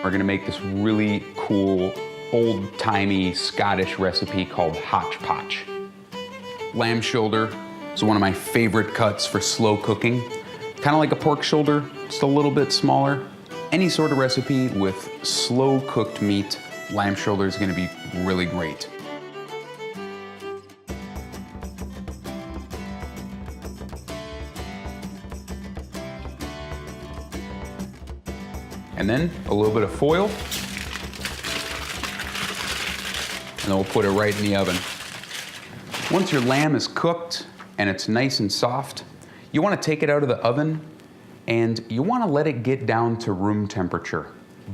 We're gonna make this really cool, old-timey Scottish recipe called Hotchpotch. Lamb shoulder is one of my favorite cuts for slow cooking. Kind of like a pork shoulder, just a little bit smaller. Any sort of recipe with slow cooked meat, lamb shoulder is gonna be really great. And then a little bit of foil, and then we'll put it right in the oven. Once your lamb is cooked and it's nice and soft, you want to take it out of the oven and you want to let it get down to room temperature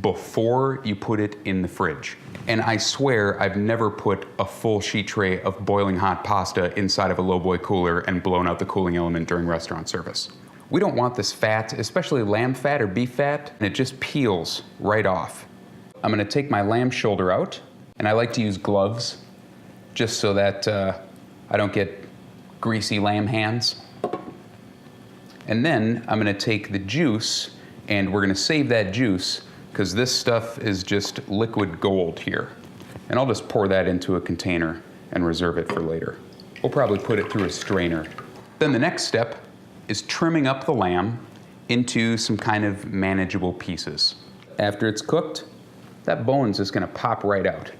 before you put it in the fridge. And I swear I've never put a full sheet tray of boiling hot pasta inside of a lowboy cooler and blown out the cooling element during restaurant service. We don't want this fat, especially lamb fat or beef fat, and it just peels right off. I'm gonna take my lamb shoulder out, and I like to use gloves just so that I don't get greasy lamb hands. And then I'm gonna take the juice, and we're gonna save that juice because this stuff is just liquid gold here. And I'll just pour that into a container and reserve it for later. We'll probably put it through a strainer. Then the next step is trimming up the lamb into some kind of manageable pieces. After it's cooked, that bone's just gonna pop right out.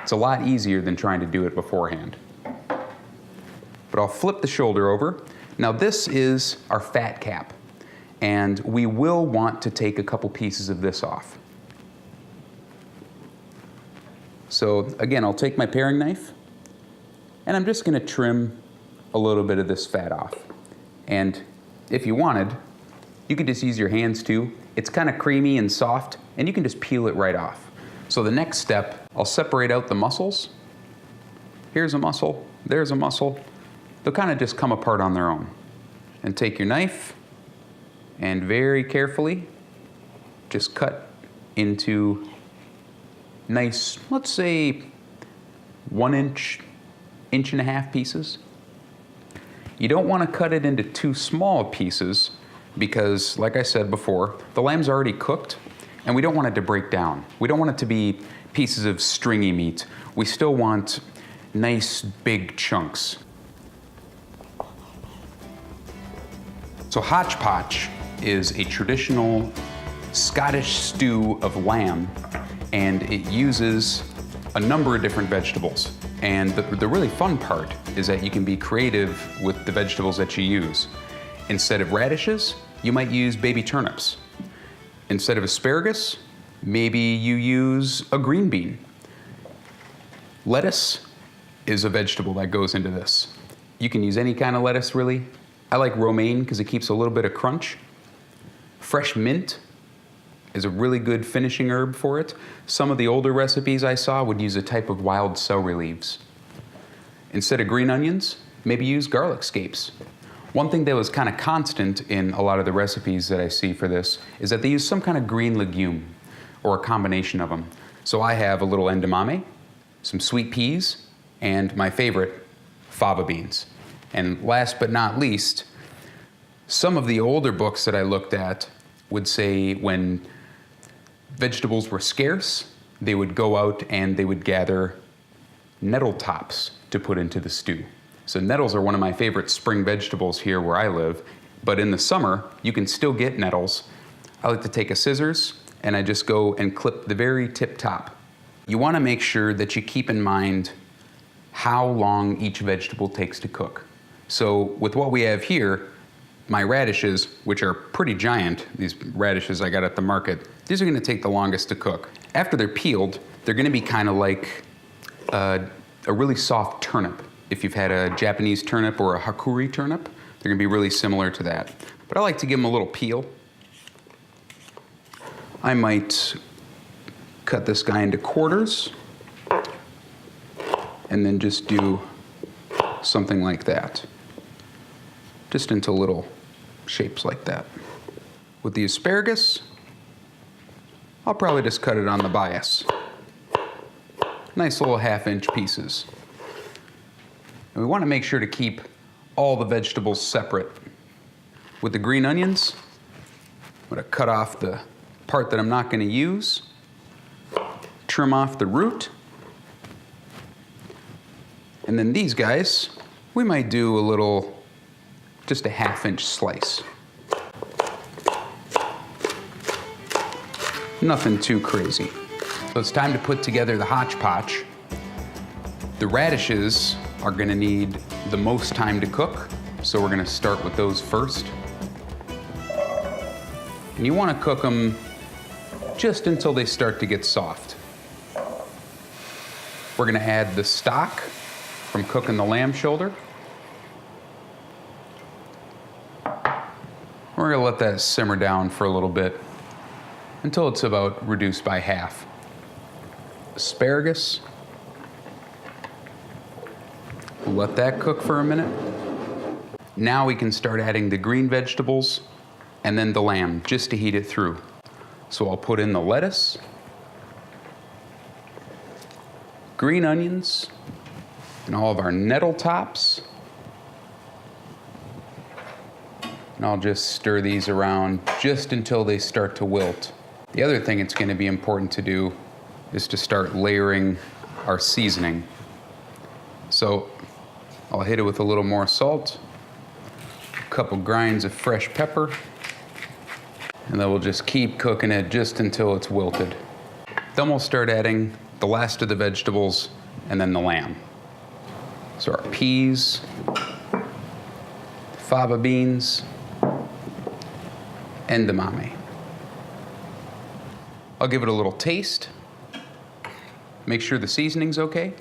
It's a lot easier than trying to do it beforehand. But I'll flip the shoulder over. Now this is our fat cap, and we will want to take a couple pieces of this off. So again, I'll take my paring knife, and I'm just gonna trim a little bit of this fat off. And if you wanted, you could just use your hands too. It's kind of creamy and soft, and you can just peel it right off. So the next step, I'll separate out the muscles. Here's a muscle, there's a muscle. They'll kind of just come apart on their own. And take your knife and very carefully just cut into nice, let's say 1 inch, 1.5 inch pieces. You don't want to cut it into too small pieces because, like I said before, the lamb's already cooked and we don't want it to break down. We don't want it to be pieces of stringy meat. We still want nice big chunks. So Hotchpotch is a traditional Scottish stew of lamb, and it uses a number of different vegetables. And the really fun part is that you can be creative with the vegetables that you use. Instead of radishes, you might use baby turnips. Instead of asparagus, maybe you use a green bean. Lettuce is a vegetable that goes into this. You can use any kind of lettuce, really. I like romaine because it keeps a little bit of crunch. Fresh mint is a really good finishing herb for it. Some of the older recipes I saw would use a type of wild celery leaves. Instead of green onions, maybe use garlic scapes. One thing that was kind of constant in a lot of the recipes that I see for this is that they use some kind of green legume or a combination of them. So I have a little edamame, some sweet peas, and my favorite, fava beans. And last but not least, some of the older books that I looked at would say when vegetables were scarce, they would go out and they would gather nettle tops to put into the stew. So nettles are one of my favorite spring vegetables here where I live, but in the summer, you can still get nettles. I like to take a scissors and I just go and clip the very tip top. You wanna make sure that you keep in mind how long each vegetable takes to cook. So with what we have here, my radishes, which are pretty giant, these radishes I got at the market, these are gonna take the longest to cook. After they're peeled, they're gonna be kind of like a really soft turnip. If you've had a Japanese turnip or a hakuri turnip, they're gonna be really similar to that. But I like to give them a little peel. I might cut this guy into quarters and then just do something like that. Just into little shapes like that. With the asparagus, I'll probably just cut it on the bias. Nice little 1/2 inch pieces. And we want to make sure to keep all the vegetables separate. With the green onions, I'm going to cut off the part that I'm not going to use trim off the root. And then these guys, we might do a little, just a 1/2-inch slice. Nothing too crazy. So it's time to put together the Hotchpotch. The radishes are gonna need the most time to cook, so we're gonna start with those first. And you wanna cook them just until they start to get soft. We're gonna add the stock from cooking the lamb shoulder. We're gonna let that simmer down for a little bit until it's about reduced by half. Asparagus. We'll let that cook for a minute. Now we can start adding the green vegetables and then the lamb, just to heat it through. So I'll put in the lettuce, green onions, and all of our nettle tops. And I'll just stir these around just until they start to wilt. The other thing it's going to be important to do is to start layering our seasoning. So I'll hit it with a little more salt, a couple grinds of fresh pepper, and then we'll just keep cooking it just until it's wilted. Then we'll start adding the last of the vegetables and then the lamb. So our peas, fava beans, edamame. I'll give it a little taste. Make sure the seasoning's okay.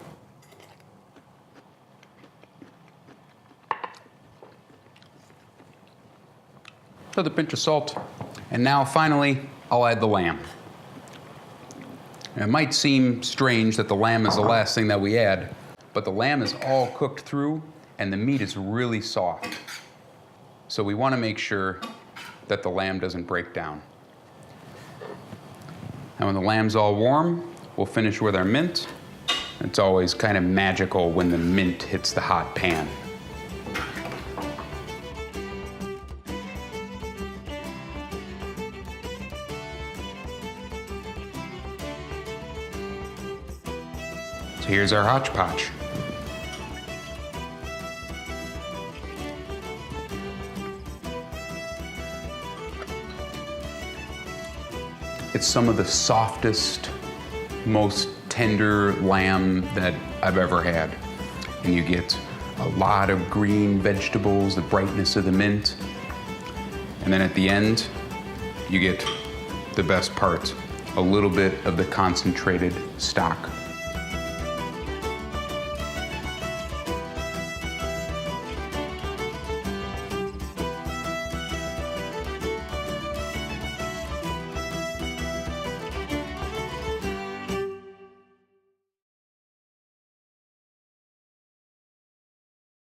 With a pinch of salt. And now finally, I'll add the lamb. And it might seem strange that the lamb is the last thing that we add, but the lamb is all cooked through and the meat is really soft. So we want to make sure that the lamb doesn't break down. And when the lamb's all warm, we'll finish with our mint. It's always kind of magical when the mint hits the hot pan. So here's our Hotchpotch. It's some of the softest, most tender lamb that I've ever had. And you get a lot of green vegetables, the brightness of the mint. And then at the end, you get the best part, a little bit of the concentrated stock.